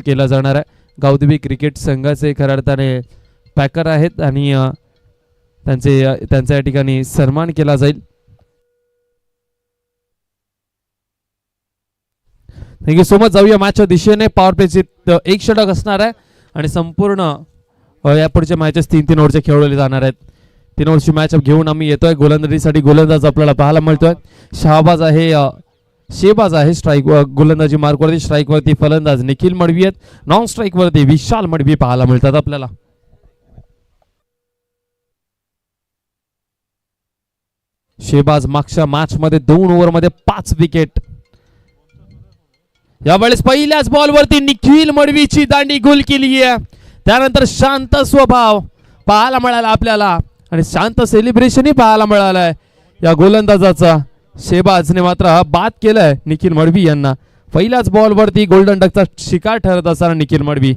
केला जाणार आहे. गावदेवी क्रिकेट संघाचे खऱ्या अर्थाने पॅकर आहेत आणि त्यांचा या ठिकाणी सन्मान केला जाईल. Thank you so much. जाऊया मॅचच्या दिशेने. पॉवर प्लेची एक षटक असणार आहे आणि संपूर्ण या पुढच्या मॅचेस 3-3 ओव्हरचे खेळवले जाणार आहेत. 3 ओव्हरची मॅच घेऊन आम्ही येतोय. गोलंदाजीसाठी गोलंदाज आपल्याला पाहायला मिळतोय. शेबाज आहे स्ट्राईक गोलंदाजी मार्कवरती. स्ट्राईक वरती फलंदाज निखिल मडवी आहेत. नॉन स्ट्राईक वरती विशाल मडवी पाहायला मिळतात आपल्याला. शेबाज मागच्या मॅच मध्ये 2 ओव्हर मध्ये 5 विकेट. यावेळेस पहिल्याच बॉल वरती निखिल मडवीची दांडी गोल केली आहे. त्यानंतर शांत स्वभाव पाहायला मिळाला आपल्याला आणि शांत सेलिब्रेशनही पाहायला मिळालाय या गोलंदाजाचा. शेबाजने मात्र बाद केलाय निखिल मडवी यांना. पहिल्याच बॉल वरती गोल्डन डकचा शिकार ठरत असताना निखिल मडवी.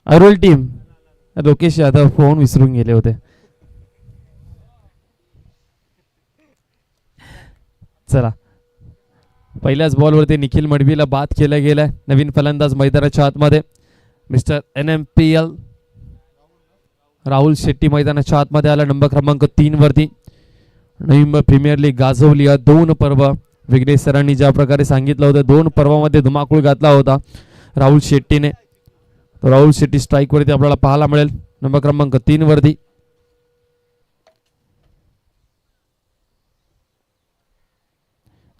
अरोल टीम लोकेश यादव फोन विसरून गेले होते. चला पहिल्याच बॉलवरती निखिल मडवीला बाद केला गेलाय. नवीन फलंदाज मैदानाच्या आतमध्ये मिस्टर NMPL राहुल शेट्टी मैदानाच्या आतमध्ये आला. नंबर क्रमांक 3 वरती. नवी प्रीमियर लीग गाजवली. 2 पर्व विघ्नेश सरांनी ज्या प्रकारे सांगितलं होतं 2 पर्वामध्ये धुमाकूळ घातला होता राहुल शेट्टीने. राहुल शेट्टी स्ट्राईक वरती आपल्याला पाहायला मिळेल. नंबर क्रमांक 3 वरती.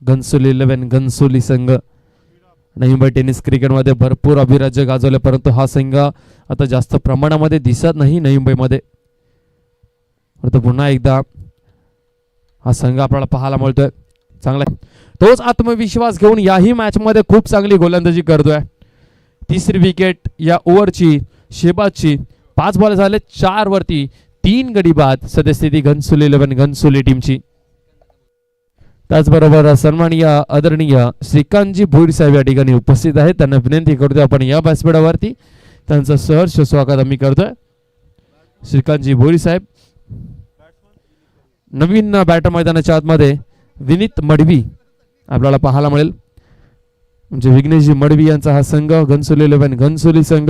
घनसोली 11 घनसोली संघ नवी मुंबई टेनिस क्रिकेट मध्ये भरपूर अभिराज्य गाजवले, परंतु हा संघ आता जास्त प्रमाणामध्ये दिसत नाही नवी मुंबईमध्ये. परंतु पुन्हा एकदा हा संघ आपल्याला पाहायला मिळतोय. चांगला तोच आत्मविश्वास घेऊन याही मॅच मध्ये खूप चांगली गोलंदाजी करतोय. 3री विकेट या ओव्हरची शेबाजची. 5 बॉल झाले 4 वरती 3 गडी बाद. सद्यस्थिती घनसोली 11 घनसोली टीमची. त्याचबरोबर सन्माननीय आदरणीय श्रीकांतजी भोईर साहेब या ठिकाणी उपस्थित आहेत. त्यांना विनंती करतोय आपण या व्यासपीठावरती त्यांचं सहर्ष स्वागत आम्ही करतोय. श्रीकांतजी भोईर साहेब. नवीन बॅटर मैदानाच्या आतमध्ये विनीत मडवी आपल्याला पाहायला मिळेल. म्हणजे विघ्नेशजी मडवी यांचा हा संघ घनसोली 11 घनसोली संघ.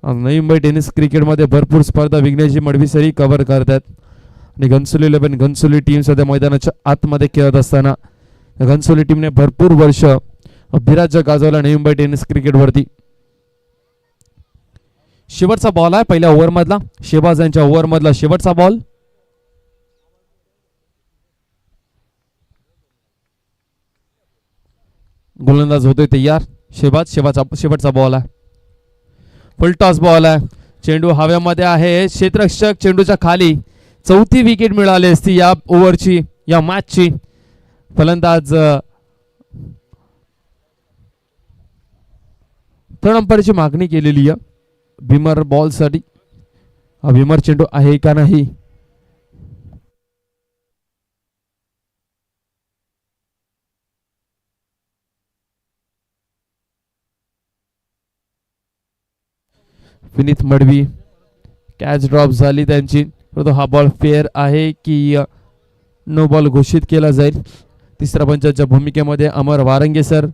नवी मुंबई टेनिस क्रिकेटमध्ये भरपूर स्पर्धा विघ्नेशजी मडवी सरी कव्हर करतात आणि घनसोली 11 घनसोली टीम सध्या मैदानाच्या आतमध्ये खेळत असताना घनसोली टीमने भरपूर वर्ष अभिराज्य गाजवला नवी मुंबई टेनिस क्रिकेटवरती. शेवटचा बॉल आहे पहिल्या ओव्हर मधला. शेबाज यांच्या ओव्हर मधला शेवटचा बॉल. गोलंदाज होतोय तयार. शेवटचा बॉल आहे. फुल टॉस बॉल आहे. चेंडू हव्यामध्ये आहे. क्षेत्ररक्षक चेंडूच्या खाली. 4थी विकेट मिळाली असती या ओव्हरची या मॅचची. फलंदाज थर्ड अंपायरची मागणी केलेली आहे भीमर बॉल साठी. हा भीमर चेंडू आहे का नाही. विनीत मडवी कॅच ड्रॉप झाली त्यांची. परंतु हा बॉल फेअर आहे की नो बॉल घोषित केला जाईल. तिसऱ्या पंचाच्या भूमिकेमध्ये अमर वारंगे सर.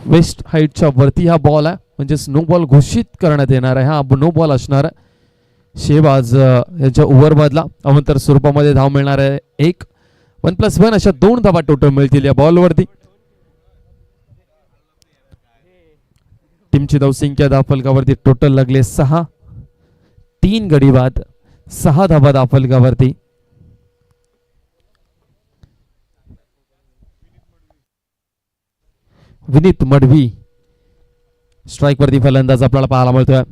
वेस्ट हाईटच्या वरती हा बॉल आहे. म्हणजे नो बॉल घोषित करण्यात येणार आहे. हा नो बॉल असणार आहे. शेबाज यांच्या ओव्हर मधला अवंतर स्वरूपामध्ये धाव मिळणार आहे. 1 1+1 अशा 2 धावा टोटल मिळतील या बॉल वरती. टीमची धावसंख्या धावफलकावरती टोटल लागले 6. 3 गडी बाद, 6 धावा धावफलकावरती. विनीत मडवी स्ट्राईक वरती फलंदाज आपल्याला पाहायला मिळतोय.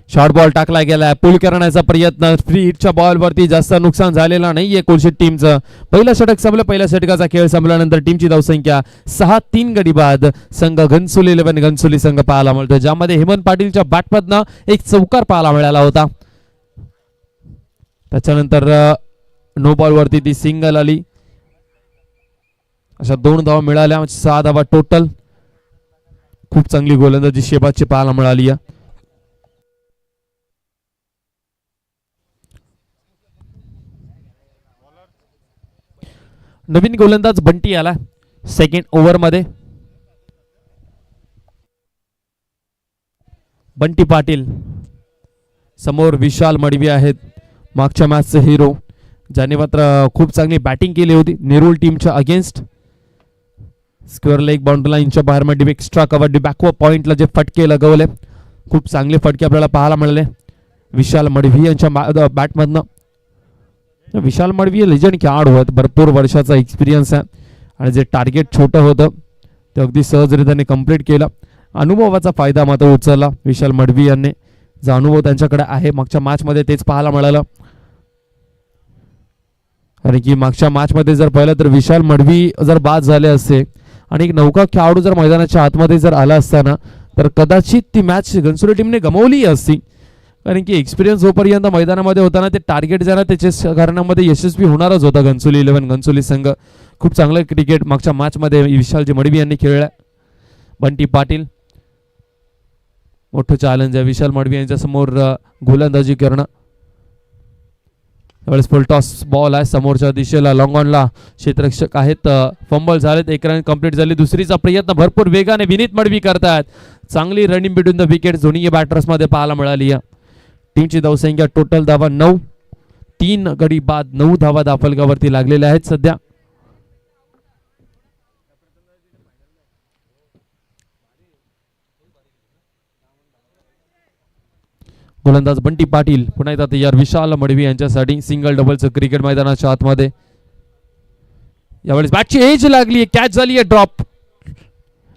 शॉर्ट बॉल टाकला गेलाय, पुल करण्याचा प्रयत्न. फ्री हिटच्या बॉल वरती जास्त नुकसान झालेलं नाहीये कोलशीत टीमचं. पहिलं षटक संपलं. पहिल्या षटकाचा खेळ संपल्यानंतर टीमची धावसंख्या 6. 3 गडी बाद. संघ घनसोली 11 घनसोली संघ पाहायला मिळतोय, ज्यामध्ये हेमंत पाटीलच्या बॅटमधनं एक चौकार पाहायला मिळाला होता. त्याच्यानंतर नो बॉल वरती ती सिंगल आली. अशा 2 धावा मिळाल्या, 6 धावा टोटल. खूप चांगली गोलंदाजी शेबाजची पाहायला मिळाली. नवीन गोलंदाज बंटी आला सेकंड ओव्हर मध्ये. बंटी पाटील समोर विशाल मडवी आहेत, मागच्या मॅचचे हिरो, ज्याने मात्र खूप चांगली बॅटिंग केली होती नेरूळ टीमच्या अगेन्स्ट. स्क्वेअर लेग बाउंड्री लाईनच्या बाहेर मध्ये एक्स्ट्रा कव्हर बॅकवर्ड पॉइंटला जे फटके लगवले, खूप चांगले फटके आपल्याला पाहायला मिळाले विशाल मडवी यांच्या बॅटमधनं. विशाल मडवी लेजंड खेळाडू आहेत, भरपूर वर्षाचा एक्सपिरियन्स आहे आणि जे टार्गेट छोटं होतं ते अगदी सहजरित्याने कंप्लीट केलं. अनुभवाचा फायदा मात्र उचलला विशाल मडवी यांनी, जो अनुभव त्यांच्याकडे आहे. मागच्या मॅचमध्ये तेच पाहायला मिळालं. कारण की मागच्या मॅचमध्ये जर पाहिलं तर विशाल मडवी जर बाद झाले असते आणि एक नौका खेळाडू जर मैदानाच्या आतमध्ये जर आला असताना तर कदाचित ती मॅच घनसोली टीमने गमावली असती. कारण की एक्सपिरियन्स जोपर्यंत मैदानामध्ये होताना ते टार्गेट ज्याला त्याच्या कारणामध्ये यशस्वी होणारच होता घनसोली 11 घनसोली संघ. खूप चांगलं क्रिकेट मागच्या मॅचमध्ये विशालजी मडवी यांनी खेळलं. बंटी पाटील मोठं चॅलेंज आहे विशाल मडवी यांच्या समोर गोलंदाजी करणं. त्यावेळेस फुल टॉस बॉल आहे समोरच्या दिशेला, लॉंग ऑनला क्षेत्ररक्षक आहेत. फंबल झालेत, एक रन कंप्लीट झाली. दुसरीचा प्रयत्न भरपूर वेगाने विनीत मडवी करतात. चांगली रनिंग बिटवीन द विकेट दोन्ही बॅटर्स मध्ये पाहायला मिळाली. टीमची धावसंख्या टोटल धावा 9. 3 गडी बाद, 9 धावा धावफलकावरती लागलेल्या आहेत सध्या. गोलंदाज बंटी पाटील पुन्हा एकदा तयार विशाल मडवी यांच्यासाठी. सिंगल डबलचं क्रिकेट मैदानाच्या आतमध्ये. यावेळेस बॅटची एज लागली, कॅच झाली आहे ड्रॉप.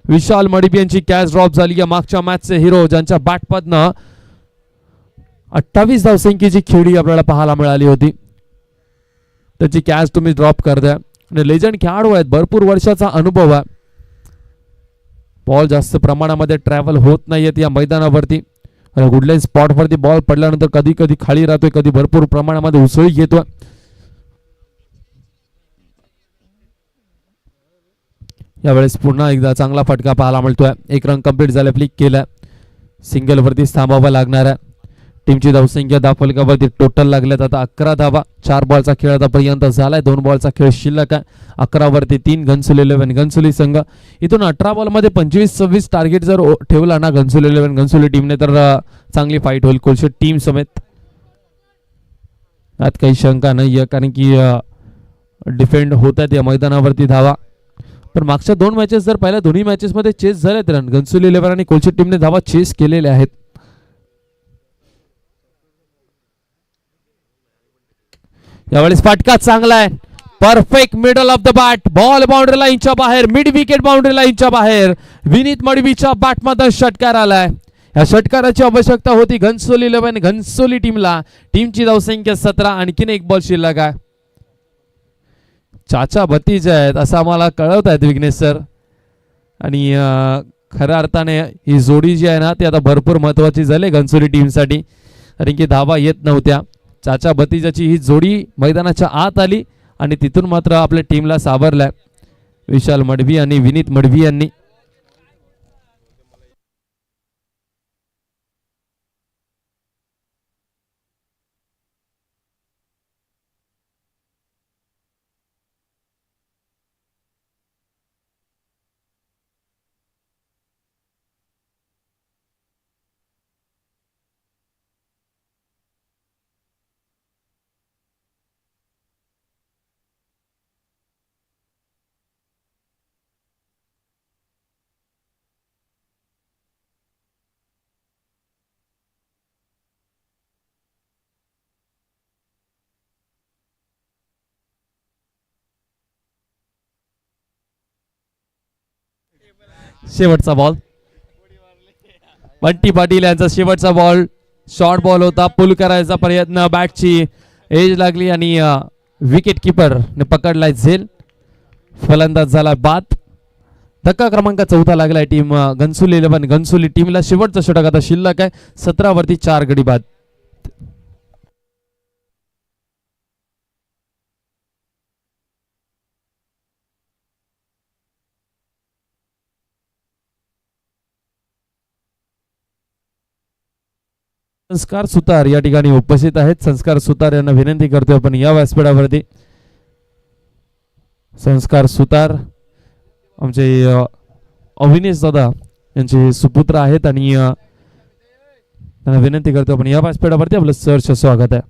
विशाल मडवी यांची कॅच ड्रॉप झाली आहे. मागच्या मॅचचे हिरो ज्यांच्या बॅटमधनं 28 धावसंख्येची खेळी आपल्याला पाहायला मिळाली होती, त्याची कॅच तुम्ही ड्रॉप करताय. आणि लेजंड खेळाडू आहेत, भरपूर वर्षाचा अनुभव आहे. बॉल जास्त प्रमाणामध्ये ट्रॅव्हल होत नाहीयेत या मैदानावरती. कुठल्याही स्पॉटवरती बॉल पडल्यानंतर कधी कधी खाली राहतोय, कधी भरपूर प्रमाणामध्ये उसळी घेतोय. यावेळेस पुन्हा एकदा चांगला फटका पाहायला मिळतोय. एक रन कंप्लीट झाले, फ्लिक केलं. सिंगल वरती थांबावं लागणार आहे. टीमची धावसंख्या धावफलकावरती टोटल लागल्यात आता 11 धावा. 4 बॉलचा खेळ आतापर्यंत झालाय, 2 बॉलचा खेळ शिल्लक आहे. 11 वरती 3 घनसोली 11 घनसोली संघ. इथून 18 बॉल मध्ये 25-26 टार्गेट जर ठेवला ना घनसोली 11 घनसोली टीमने तर चांगली फाईट होईल कोलशेट टीम समेत. यात काही शंका नाहीये, कारण की डिफेंड होत आहेत या मैदानावरती धावा. पण मागच्या 2 मॅचेस जर पाहिल्या, दोन्ही मॅचेस मध्ये चेस झालेत रन. घनसोली 11 आणि कोलशेट टीमने धावा चेस केलेल्या आहेत. यावेळेस फटका चांगला आहे, perfect middle of the bat. Ball boundary लाईनच्या बाहेर, मिड विकेट बाउंड्री लाईनच्या बाहेर. विनीत मडवीच्या बॅटमध्ये षटकार आलाय. या षटकाराची आवश्यकता होती घनसोली 11 घनसोली टीमला. टीमची धावसंख्या 17, आणखीन एक बॉल शिल्लक आहे. चाचा भतीजा आहेत असं आम्हाला कळवत आहेत विघ्नेश सर. आणि खऱ्या अर्थाने ही जोडी जी आहे ना ती आता भरपूर महत्वाची झाली घनसोली टीमसाठी, कारण की धावा येत नव्हत्या. चाचा भतीजाची ही जोडी मैदानाच्या आत आली आणि तिथून मात्र आपल्या टीमला सावरलाय विशाल मडवी आणि विनीत मडवी यांनी. शेवटचा बॉल बंटी पाटील यांचा शेवटचा बॉल शॉर्ट बॉल होता. पुल करायचा प्रयत्न बॅटची एज लागली आणि विकेट किपर ने पकडलाय झेल. फलंदाज झाला बाद. धक्का क्रमांक 14 लागलाय टीम घनसोली 11 घनसोली टीमला. शेवटचा षटक आता शिल्लक आहे. 17 वरती 4 गडी बाद. संस्कार सुतार या ठिकाणी उपस्थित आहेत. संस्कार सुतार यांना विनंती करतोय आपण या व्यासपीठावरती. संस्कार सुतार आमचे अविनेश दादा यांचे सुपुत्र आहेत आणि त्यांना विनंती करतो आपण या व्यासपीठावरती आपलं सहर्ष स्वागत आहे.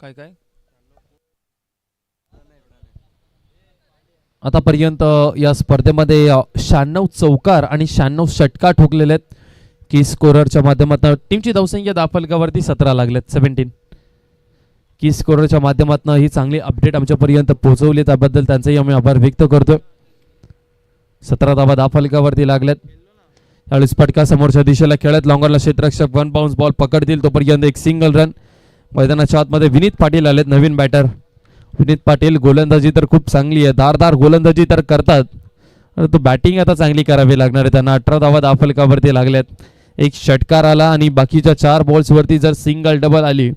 काय काय आतापर्यंत या स्पर्धेमध्ये 96 चौकार आणि 96 षटकार ठोकलेले आहेत. की स्कोररच्या माध्यमातून टीमची धावसंख्या दाफलकावरती 17 लागलेत 17. की स्कोररच्या माध्यमातून ही चांगली अपडेट आमच्यापर्यंत पोहोचवली त्याबद्दल त्यांचाही आम्ही आभार व्यक्त करतोय. 17 धावा दाफलकावरती लागल्यात. त्यावेळेस फटका समोरच्या दिशेला खेळत लॉंगरला क्षेत्ररक्षक 1 बाउन्स बॉल पकडतील तोपर्यंत एक सिंगल रन. मैदानाच्या आतमध्ये विनीत पाटील आलेत नवीन बॅटर. विनीत पाटील गोलंदाजी तर खूप चांगली आहे. धारदार गोलंदाजी तर करतात. तो बॅटिंग आता चांगली करावी लागणार आहे त्यांना. 18 धावा दाफलकावरती लागल्यात. एक षटकार आला आणि बाकीच्या 4 बॉल्स वरती जर सिंगल डबल आली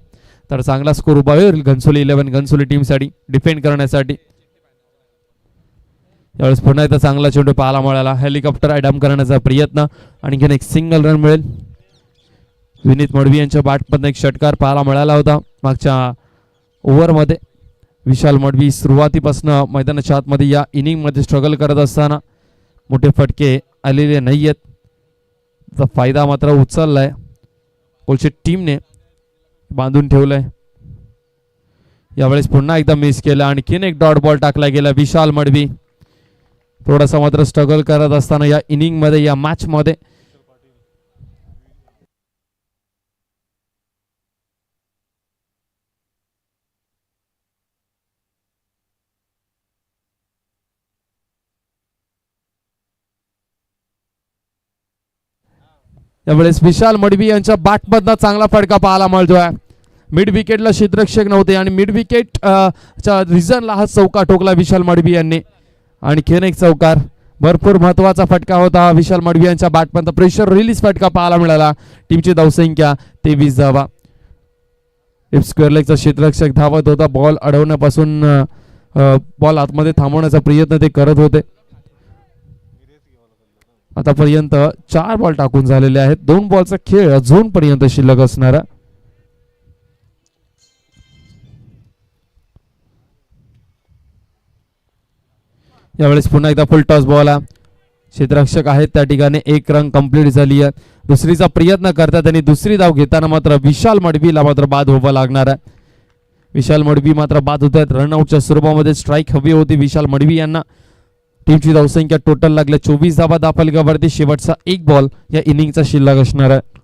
तर चांगला स्कोर उभा होईल घनसोली 11 घनसोली टीमसाठी डिफेंड करण्यासाठी. यावेळेस पुन्हा एकदा चांगला चेंडू पाहायला मिळाला. हेलिकॉप्टर अडॅम करण्याचा प्रयत्न. आणखीन एक सिंगल रन मिळेल. विनीत मडवी यांच्या बॅटमधून एक षटकार पाहायला मिळाला होता मागच्या ओव्हरमध्ये. विशाल मडवी सुरुवातीपासून मैदानाच्या आतमध्ये या इनिंगमध्ये स्ट्रगल करत असताना मोठे फटके आलेले नाही आहेत. त्याचा फायदा मात्र उचललाय ओलशेट टीमने बांधून ठेवलाय. यावेळेस पुन्हा एकदा मिस केला. आणखीन एक डॉट बॉल टाकला गेला. विशाल मडवी थोडासा मात्र स्ट्रगल करत असताना या इनिंगमध्ये या मॅचमध्ये यावेळेस विशाल मडवी यांच्या बॅटमधनं चांगला फटका पाहायला मिळतोय. मिड विकेटला क्षेत्ररक्षक नव्हते आणि मिड विकेट च्या रिझनला हा चौकार ठोकला विशाल मडवी यांनी. आणखीन एक चौकार भरपूर महत्वाचा फटका होता विशाल मडवी यांच्या बॅटमधनं. प्रेशर रिलीज फटका पाहायला मिळाला. टीमची धावसंख्या 23 धावा. स्क्वेअर लेगचा क्षेत्ररक्षक धावत होता. बॉल अडवण्यापासून बॉल आतमध्ये थांबवण्याचा प्रयत्न ते करत होते. आतापर्यंत 4 बॉल टाकून झालेले आहेत. 2 बॉलचा खेळ अजून पर्यंत शिल्लक असणारा. यावेळेस पुन्हा एकदा फुल टॉस बॉल आहे. क्षेत्ररक्षक आहेत त्या ठिकाणी. 1 रन कंप्लीट झाली आहे. दुसरीचा प्रयत्न करतात आणि दुसरी धाव घेताना मात्र विशाल मडवीला मात्र बाद व्हावं लागणार आहे. विशाल मडवी मात्र बाद होत आहेत. रनआउटच्या स्वरूपामध्ये स्ट्राईक हवी होती विशाल मडवी यांना. टीमची धावसंख्या टोटल लागल्या 24 धावा दाफलकावरती. शेवटचा 1 बॉल या इनिंगचा शिल्लक असणार आहे.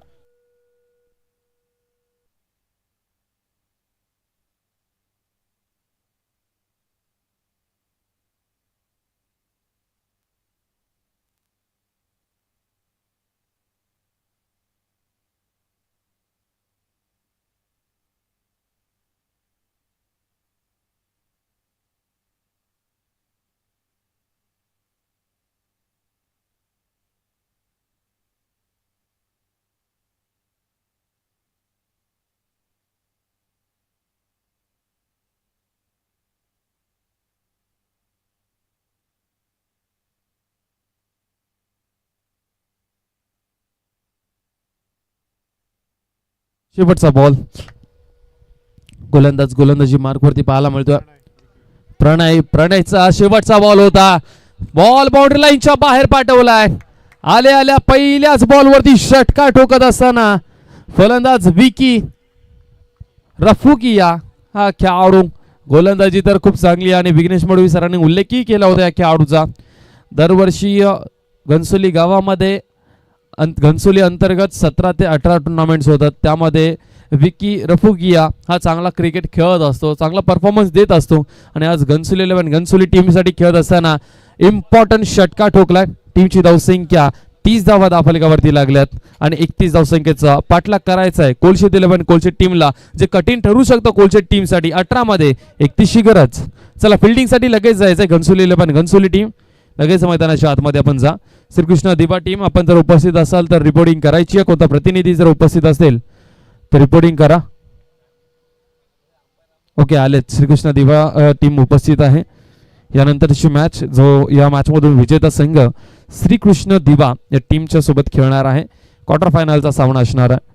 शेवटचा बॉल गोलंदाजी मार्कवरती पाहायला मिळतोय. प्रणयचा शेवटचा बॉल होता. बॉल बाउंड्री लाईनच्या बाहेर पाठवलाय. आल्या पहिल्याच बॉलवरती षटकार ठोकत असताना फलंदाज विकी रफुकिया हा खेळाडू, गोलंदाजी तर खूप चांगली आणि विघ्नेश मडवी सरांनी उल्लेखही केला होता या खेळाडूचा. दरवर्षी घनसोली गावामध्ये घनसोली अंतर्गत 17 ते 18 टुर्नामेंट्स होतात. त्यामध्ये विकी रफुकिया हा चांगला क्रिकेट खेळत असतो, चांगला परफॉर्मन्स देत असतो आणि आज घनसोली 11 घनसोली टीमसाठी खेळत असताना इम्पॉर्टंट षटका ठोकलाय. टीमची धावसंख्या 30 धावा धावफलकावरती लागल्यात आणि 31 धावसंख्येचा पाठलाग करायचा आहे कोलशेत 11 कोलशेत टीमला, जे कठीण ठरू शकतं कोलशेत टीमसाठी. 18 मध्ये 31ची गरज. चला फिल्डिंगसाठी लगेच जायचंय घनसोली 11 घनसोली टीम. लगेच मैदानाच्या आतमध्ये आपण जा. श्रीकृष्ण दिवा टीम आपण जर उपस्थित असाल तर रिपोर्टिंग करायची आहे. कोणता प्रतिनिधी जर उपस्थित असेल तर रिपोर्टिंग करा. ओके आलेत, श्रीकृष्ण दिवा टीम उपस्थित आहे. यानंतरची मॅच जो या मॅच मधून विजेता संघ श्रीकृष्ण दिवा या टीमच्या सोबत खेळणार आहे. क्वार्टर फायनलचा सामना असणार आहे.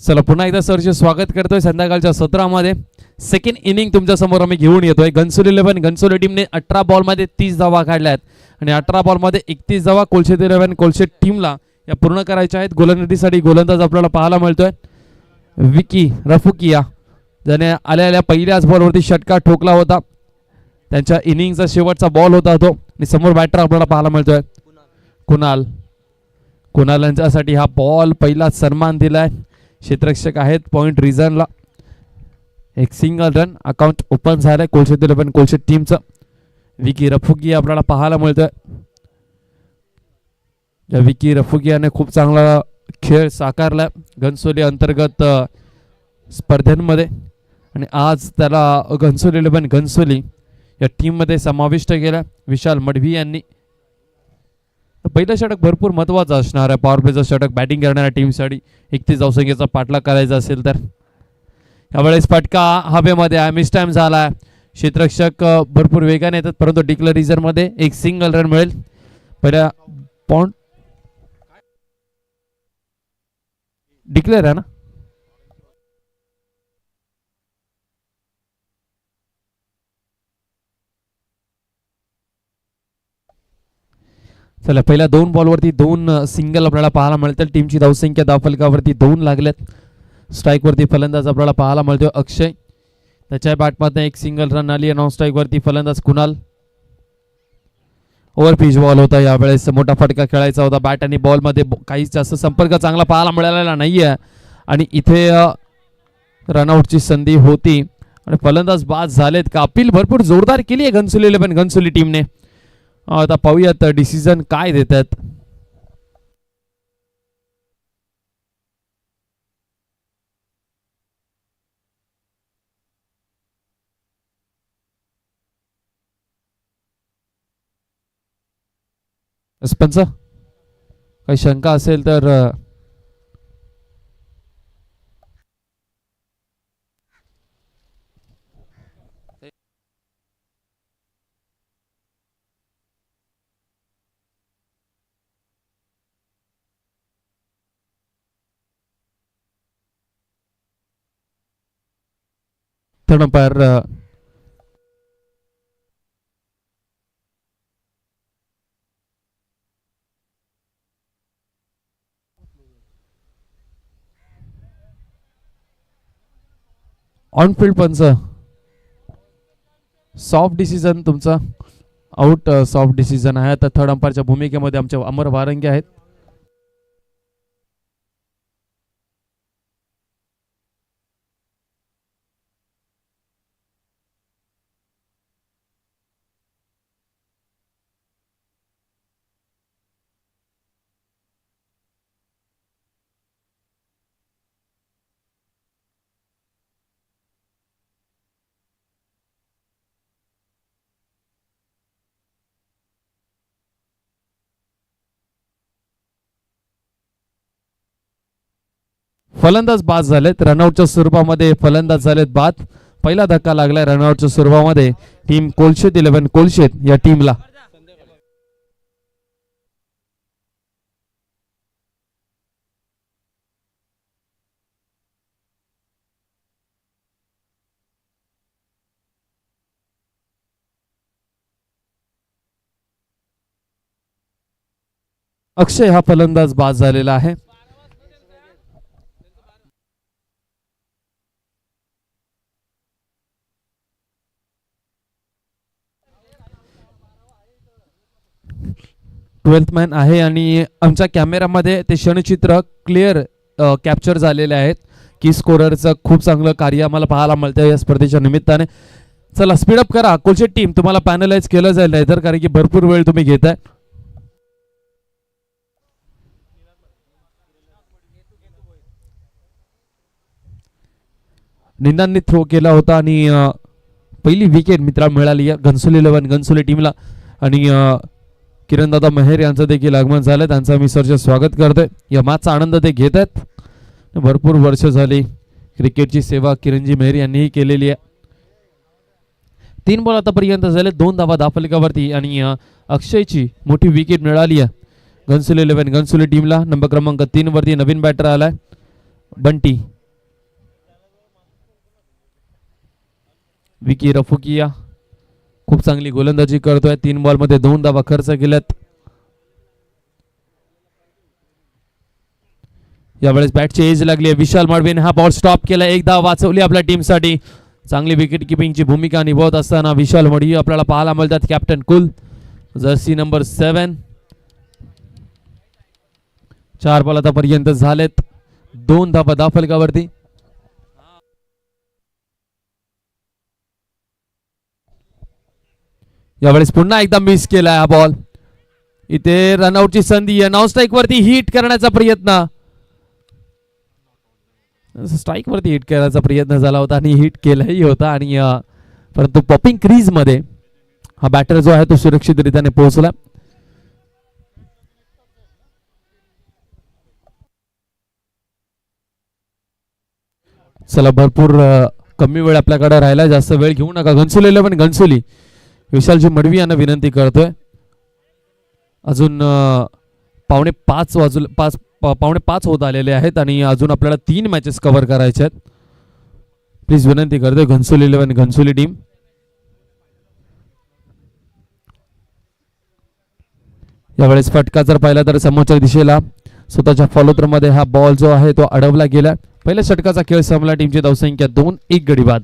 चला पुन्हा एकदा सरचे स्वागत करतोय संध्याकाळच्या सत्रामध्ये. सेकंड इनिंग तुमच्या समोर आम्ही घेऊन येतोय. घनसोली 11 घनसोली टीमने 18 बॉलमध्ये 30 धावा काढल्यात आणि 18 बॉलमध्ये 31 धावा कोलशेत 11 कोलशेत टीमला या पूर्ण करायच्या आहेत. गोलंदाजीसाठी गोलंदाज आपल्याला पाहायला मिळतोय विकी रफुकिया, ज्याने आल्या पहिल्याच बॉलवरती षटका ठोकला होता. त्यांच्या इनिंगचा शेवटचा बॉल होता तो. आणि समोर बॅटर आपल्याला पाहायला मिळतोय कुणाल. कुणाल यांच्यासाठी हा बॉल पहिला सन्मान दिलाय. क्षेत्ररक्षक आहेत पॉइंट रिझनला. एक सिंगल रन अकाउंट ओपन झालंय कोलशेत 11 कोलशेत टीमचं. विकी रफुकिया आपल्याला पाहायला मिळतोय. या विकी रफुकियाने खूप चांगला खेळ साकारला घनसोली अंतर्गत स्पर्धांमध्ये आणि आज त्याला घनसोली 11 घनसोली या टीममध्ये समाविष्ट केला विशाल मडवी यांनी. पहिलं षटक भरपूर महत्त्वाचं असणार आहे. पॉवर प्लेचं षटक बॅटिंग करणाऱ्या टीमसाठी 31 धावसंख्येचा पाठलाग करायचा असेल तर. यावेळेस फटका हवेमध्ये आहे, मिस टाइम झाला आहे. क्षेत्ररक्षक भरपूर वेगाने येतात परंतु डिक्लरेशनमध्ये एक सिंगल रन मिळेल. पहिल्या पॉइंट डिक्लेअर आहे ना. चला पहिल्या 2 बॉलवरती 2 सिंगल आपल्याला पाहायला मिळतील. टीमची धावसंख्या धावफलकावरती 2 लागल्यात. स्ट्राईक वरती फलंदाज आपल्याला पाहायला मिळतोय अक्षय. त्याच्या बॅटमध्ये एक सिंगल रन आली. नॉन स्ट्राईक वरती फलंदाज कुणाल. ओव्हर पिच बॉल होता, यावेळेस मोठा फटका खेळायचा होता. बॅट आणि बॉल मध्ये काही जास्त संपर्क चांगला पाहायला मिळालेला नाहीये आणि इथे रनआउटची संधी होती आणि फलंदाज बाद झालेत का. अपील भरपूर जोरदार केली आहे घनसोली 11 घनसोली टीमने. आता पाहूयात डिसिजन काय देतात. पंच काही शंका असेल तर थर्ड अंपायर ऑन फील्ड पंच सॉफ्ट डिसिजन तुमचा आउट सॉफ्ट डिसिजन आहे. तर थर्ड अंपायरच्या भूमिकेमध्ये आमचे अमर वारंगे आहेत. फलंदाज बाद झालेत रनआउटच्या स्वरूपामध्ये. फलंदाज झालेत बाद. पहिला धक्का लागलाय रनआउटच्या स्वरूपामध्ये टीम कोलशेत 11 कोलशेत या टीमला. अक्षय हा फलंदाज बाद झालेला आहे. ट्वेल्थ मॅन आहे आणि आमच्या कॅमेरामध्ये ते क्षणचित्र क्लिअर कॅप्चर झालेले आहेत की स्कोररचं खूप चांगलं कार्य आम्हाला पाहायला मिळतं या स्पर्धेच्या निमित्ताने. चला स्पीडअप करा कोलशेत टीम, तुम्हाला पॅनलाइज केलं जाईल नाही तर, कारण की भरपूर वेळ तुम्ही घेताय. निंदांनी थ्रो केला होता आणि पहिली विकेट मित्रा मिळाली घनसोली 11 घनसोली टीमला. आणि किरणदादा मेहर यांचं देखील आगमन झालं. त्यांचं मी सरचे स्वागत करतोय. या मॅचचा आनंद ते घेत आहेत. भरपूर वर्ष झाली क्रिकेटची सेवा किरणजी मेहर यांनीही केलेली आहे. 3 बॉल आतापर्यंत झाले, 2 धावा धाफलकावरती आणि अक्षयची मोठी विकेट मिळाली आहे घनसोली 11 घनसोली टीमला. नंबर क्रमांक 3 वरती नवीन बॅटर आलाय बंटी. विकी रफुकिया खूप चांगली गोलंदाजी करतोय. 3 बॉल मध्ये 2 धावा खर्च केल्यात. यावेळेस बॅटची एज लागली आहे. विशाल माडवीने हा बॉल स्टॉप केला, 1 धाव वाचवली आपल्या टीमसाठी. चांगली विकेट किपिंगची भूमिका निभावत असताना विशाल माडवी आपल्याला पाहायला मिळतात. कॅप्टन कुल जर्सी नंबर 7. 4 बॉल आतापर्यंत झालेत, 2 धावा धाफलकावरती. यावेळेस पुन्हा एकदा मिस केलाय हा बॉल. इथे रनआउटची संधी आहे. नॉन स्ट्राईक वरती हिट करण्याचा प्रयत्न, स्ट्राईक वरती हिट करायचा प्रयत्न झाला होता आणि हिट केलाही होता आणि परंतु पॉपिंग क्रीज मध्ये हा बॅटर जो आहे तो सुरक्षितरित्याने पोहोचला. चला भरपूर कमी वेळ आपल्याकडे राहिला, जास्त वेळ घेऊ नका. घनसोली 11 घनसोली विशालजी मडवी यांना विनंती करतोय. अजून पावणे 5 होत आलेले आहेत आणि अजून आपल्याला 3 मॅचेस कव्हर करायचे आहेत. प्लीज विनंती करतोय घनसोली 11 घनसोली टीम. यावेळेस फटका जर पाहिला तर समोरच्या दिशेला स्वतःच्या फॉलोथ्रो मध्ये हा बॉल जो आहे तो अडवला गेला. पहिल्या षटकाचा खेळ संपला. टीमची धावसंख्या 2, 1 गडी बाद.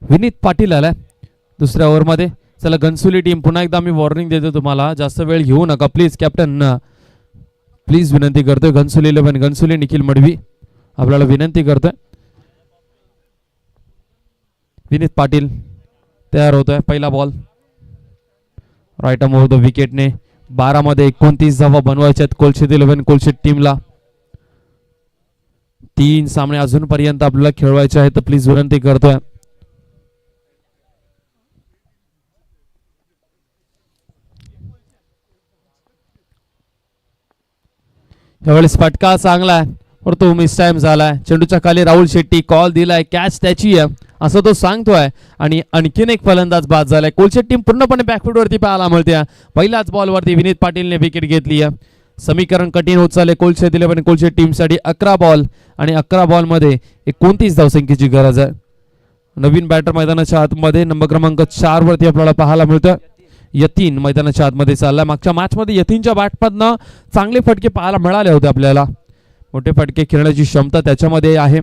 विनीत पाटील आलाय दुसऱ्या ओव्हरमध्ये. चला घनसोली टीम पुन्हा एकदा मी वॉर्निंग देतो तुम्हाला, जास्त वेळ घेऊ नका प्लीज. कॅप्टन प्लीज विनंती करतोय. घनसोली 11 घनसोली निखिल मडवी आपल्याला विनंती करतोय. विनीत पाटील तयार होतोय. पहिला ball right arm over the विकेटने 12 मध्ये 29 धावा बनवायच्यात कोलशेत 11 कोलशेत टीमला. 3 सामने अजूनपर्यंत आपल्याला खेळवायचे आहेत, तर प्लीज विनंती करतोय. यावेळेस फटका चांगला आहे पर तो मिस टाइम झालाय. चेंडूच्या खाली राहुल शेट्टी कॉल दिलाय, कॅच त्याची आहे असं तो सांगतोय आणि आणखीन एक फलंदाज बाद झालाय. कोलशेत टीम पूर्णपणे बॅकफूट वरती पाहायला मिळते. पहिल्याच बॉल वरती विनीत पाटीलने विकेट घेतली आहे. समीकरण कठीण होत चालले कोलशेत 11 कोलशेत टीमसाठी. 11 बॉल आणि 11 बॉल मध्ये 29 धावसंख्येची गरज आहे. नवीन बॅटर मैदानाच्या आतमध्ये नंबर क्रमांक 4 वरती आपल्याला पाहायला मिळतं. यतीन मैदानाच्या आतमध्ये चालला. मागच्या मॅच मध्ये यतीनच्या बॅटमधनं चांगले फटके पाहायला मिळाले होते आपल्याला. मोठे फटके खेळण्याची क्षमता त्याच्यामध्ये आहे.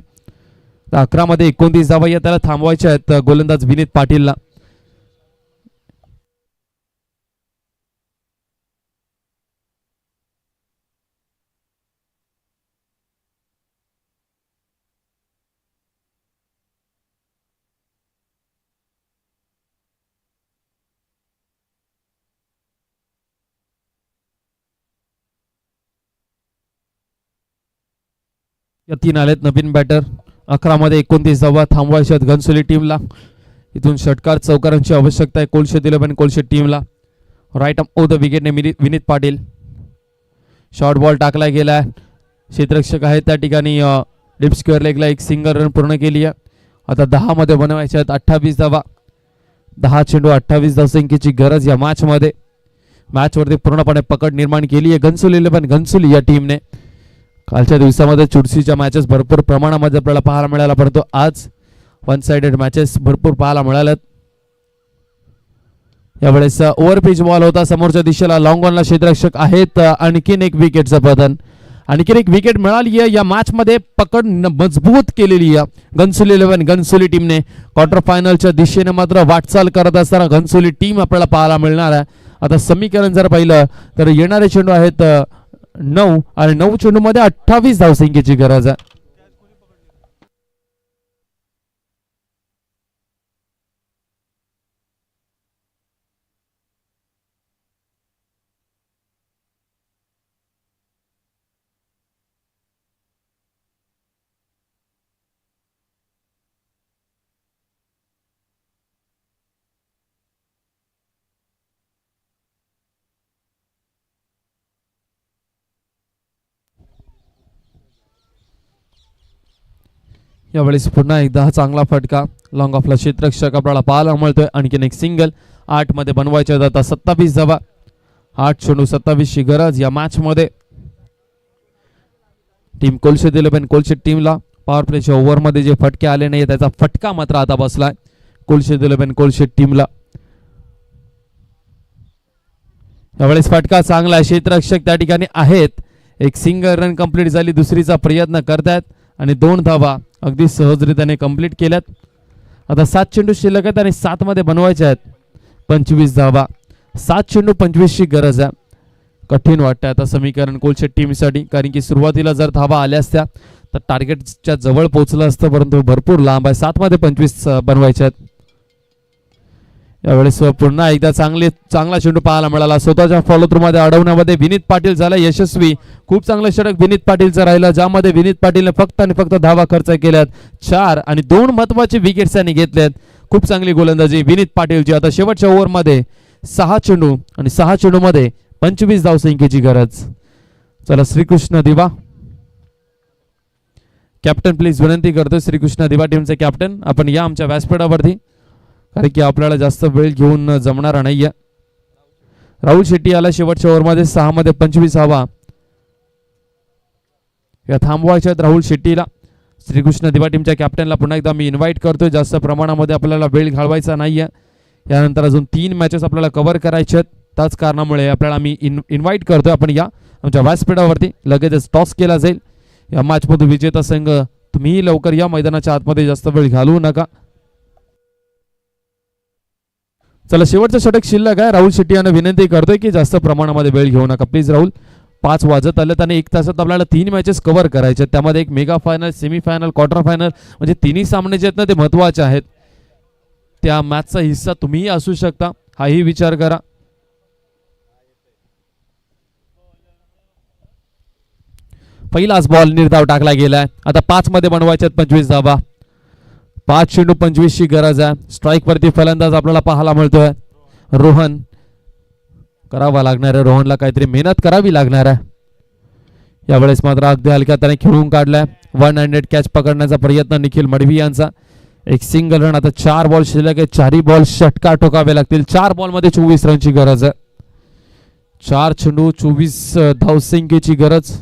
11 मध्ये 29 धावा या त्याला थांबवायच्या आहेत गोलंदाज विनीत पाटीलला. या 3 आलेत नवीन बॅटर. 11 मध्ये 29 धावा थांबवायच्या आहेत घनसोली टीमला. इथून षटकार चौकारांची आवश्यकता आहे कोलशेत 11 कोलशेत टीमला. राईट आर्म ओव्हर द विकेटने विनीत पाटील. शॉर्ट बॉल टाकला गेलाय. क्षेत्ररक्षक आहेत त्या ठिकाणी. डीप स्क्वेअर लेगला एक सिंगल रन पूर्ण केली आहे. आता 10 मध्ये बनवायच्या आहेत 28 धावा. 10 चेंडू 28 धावसंख्येची गरज या मॅच मध्ये. मॅच वरती पूर्णपणे पकड निर्माण केली आहे घनसोली 11 घनसोली या टीमने. कालच्या दिवसामध्ये चुरशीच्या मॅचेस भरपूर प्रमाणामध्ये आपल्याला पाहायला मिळाला, परंतु आज वन साइडेड मॅचेस भरपूर पाहायला मिळाल्यात. यावेळेस ओव्हर पिच बॉल होता समोरच्या दिशेला. लॉंग ऑनला क्षेत्ररक्षक आहेत. आणखीन एक विकेटचं पतन. आणखीन एक विकेट मिळाली आहे. या मॅच मध्ये पकड मजबूत केलेली आहे घनसोली 11 घनसोली टीमने. क्वार्टर फायनलच्या दिशेने मात्र वाटचाल करत असताना घनसोली टीम आपल्याला पाहायला मिळणार आहे. आता समीकरण जर पाहिलं तर येणारे चेंडू आहेत 9 आणि 9 चेंडू मध्ये 28 धावसंख्येची गरज आहे. यावेळेस पुन्हा एकदा हा चांगला फटका लॉंग ऑफला क्षेत्ररक्षक आपल्याला पाहायला मिळतोय. आणखीन एक सिंगल. 8 मध्ये बनवायच्या आता 27 धावा. 8 चेंडू 27 ची गरज या मॅच मध्ये. टीम कोलशेत 11 कोलशेत टीमला पॉवर प्लेच्या ओव्हर मध्ये जे फटके आले नाही त्याचा फटका मात्र आता बसलाय कोलशेत 11 कोलशेत टीमला. यावेळेस फटका चांगला आहे. क्षेत्ररक्षक त्या ठिकाणी आहेत. एक सिंगल रन कंप्लीट झाली. दुसरीचा प्रयत्न करतायत आणि 2 धावा अगदी सहजरित्याने कंप्लीट केल्यात. आता 7 चेंडू शिल्लक आहेत आणि 7 मध्ये बनवायचे आहेत 25 धावा. 7 चेंडू 25 ची गरज आहे. कठीण वाटतंय आता समीकरण कोलशेत टीमसाठी, कारण की सुरुवातीला जर धावा आल्या असत्या तर टार्गेटच्या जवळ पोहोचलं असतं, परंतु भरपूर लांब आहे. 7 मध्ये 25 बनवायचे आहेत. यावेळेस पुन्हा एकदा चांगला चेंडू पाहायला मिळाला. स्वतःच्या फॉलो थ्रू मध्ये अडवण्यामध्ये विनीत पाटील झाला यशस्वी. खूप चांगलं षटक विनीत पाटीलचं राहिलं, ज्यामध्ये विनीत पाटीलने फक्त आणि फक्त धावा खर्च केल्यात 4 आणि 2 महत्वाचे विकेट्स त्यांनी घेतलेत. खूप चांगली गोलंदाजी विनीत पाटीलची. आता शेवटच्या ओव्हर मध्ये 6 चेंडू आणि 6 चेंडू मध्ये 25 धावसंख्येची गरज. चला श्रीकृष्ण दिवा कॅप्टन प्लीज विनंती करतो. श्रीकृष्ण दिवा टीमचे कॅप्टन आपण या आमच्या व्यासपीठावरती, कारण की आपल्याला जास्त वेळ घेऊन जमणार नाहीये. राहुल शेट्टी आला शेवटच्या ओव्हर मध्ये. 6 मध्ये 25 हवा या थांबवायच्या राहुल शेट्टीला. श्रीकृष्ण दिवा टीमच्या कॅप्टनला पुन्हा एकदा मी इन्व्हाइट करतोय. जास्त प्रमाणामध्ये आपल्याला वेळ घालवायचा नाहीये. यानंतर अजून 3 मॅचेस आपल्याला कव्हर करायचे आहेत. त्याच कारणामुळे आपल्याला मी इन्व्हाइट करतोय. आपण या आमच्या व्यासपीठावरती लगेचच टॉस केला जाईल. या मॅचमध्ये विजेता संघ तुम्हीही लवकर या मैदानाच्या आतमध्ये, जास्त वेळ घालवू नका. चला शेवटचं षटक शिल्लक आहे. राहुल शेट्टी यांना विनंती करतोय की जास्त प्रमाणामध्ये वेळ घेऊ नका प्लीज राहुल. 5 वाजत आलेत आणि 1 तासात आपल्याला 3 मॅचेस कव्हर करायचे. त्यामध्ये एक mega final, semifinal, quarter final म्हणजे तिन्ही सामने जे आहेत ना ते महत्त्वाचे आहेत. त्या मॅचचा हिस्सा तुम्हीही असू शकता, हाही विचार करा. पहिलाच बॉल निर्धाव टाकला गेलाय. आता 5 मध्ये बनवायचे 25 धावा. 5 चेंडू 25 ची गरज आहे. स्ट्राईक वरती फलंदाज आपल्याला पाहायला मिळतोय रोहन. करावा लागणार आहे रोहनला, काहीतरी मेहनत करावी लागणार आहे. यावेळेस मात्र अगदी हलक्या त्याने खेळून काढलाय. 1 हँडेड कॅच पकडण्याचा प्रयत्न निखिल मडवी यांचा. एक सिंगल रन. आता 4 बॉल शिल्लक आहे. 4ही बॉल षटकार ठोकावे लागतील. 4 बॉल मध्ये 24 रनची गरज आहे. 4 चेंडू 24 धावसंख्येची गरज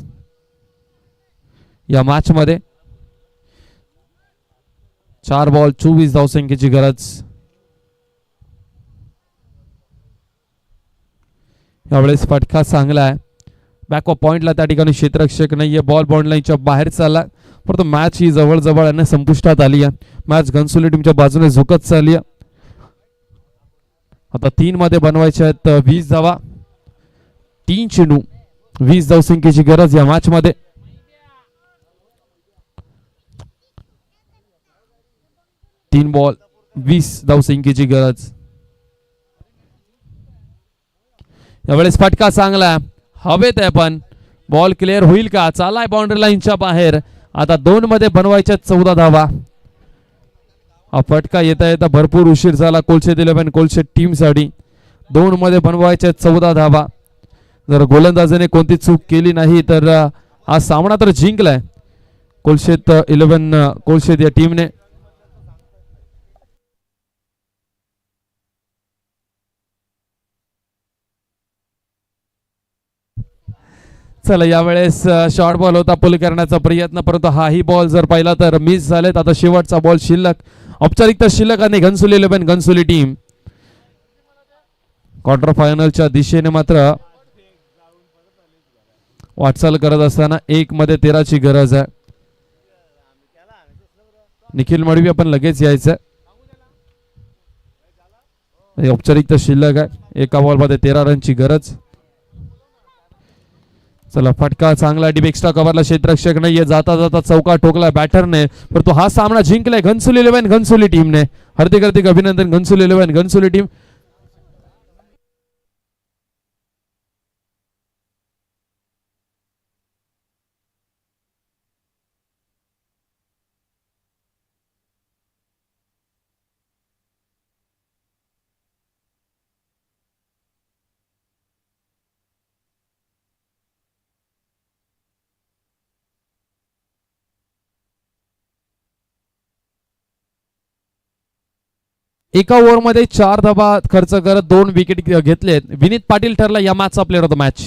या मॅच मध्ये. 4 बॉल 24 धावसंख्येची गरज. यावेळेस फटका चांगला आहे. बॅक ऑफ पॉइंटला त्या ठिकाणी क्षेत्ररक्षक नाहीये. बॉल बाउंड लाईनच्या बाहेर चालला. परंतु मॅच ही जवळ संपुष्टात आली आहे. मॅच घनसोली टीमच्या बाजूने झुकत चालली आहे. आता 3 मध्ये बनवायचे आहेत 20 धावा. 3 चेंडू 20 धावसंख्येची गरज या मॅच मध्ये. तीन बॉल 20 धावसंख्येची गरज. यावेळेस फटका चांगला हवेत आहे पण बॉल क्लिअर होईल का? चालाय बाउंड्री लाईनच्या बाहेर. आता 2 मध्ये बनवायच्या 14 धावा. हा फटका येता येता भरपूर उशीर झाला कोलशेत 11 कोलशेत टीम साठी. 2 मध्ये बनवायच्या 14 धावा. जर गोलंदाजाने कोणती चूक केली नाही तर हा सामना तर जिंकलाय कोलशेत 11 कोलशेत या टीमने. चला यावेळेस शॉर्ट बॉल होता पुल करण्याचा प्रयत्न, परंतु हाही बॉल जर पाहिला तर मिस झालेत. आता शेवटचा बॉल शिल्लक. औपचारिकता शिल्लक आणि घनसोली 11 घनसोली टीम क्वार्टर फायनलच्या दिशेने मात्र वाटचाल करत असताना 1 मध्ये 13 ची गरज आहे. निखिल मडवी आपण लगेच यायचं. औपचारिकता शिल्लक आहे. एका बॉल मध्ये 13 रनची गरज. चला फटका चांगला. डीप एक्स्ट्रा कव्हरला क्षेत्ररक्षक नाहीये. जाता जाता चौका ठोकला बॅटरने, परंतु हा सामना जिंकलाय घनसोली 11 घनसोली टीमने. हार्दिक हार्दिक अभिनंदन घनसोली 11 घनसोली टीम. एका ओव्हर मध्ये 4 धावा खर्च करत 2 विकेट घेतलेत. विनीत पाटील ठरला या मॅचचा प्लेअर ऑफ द मॅच.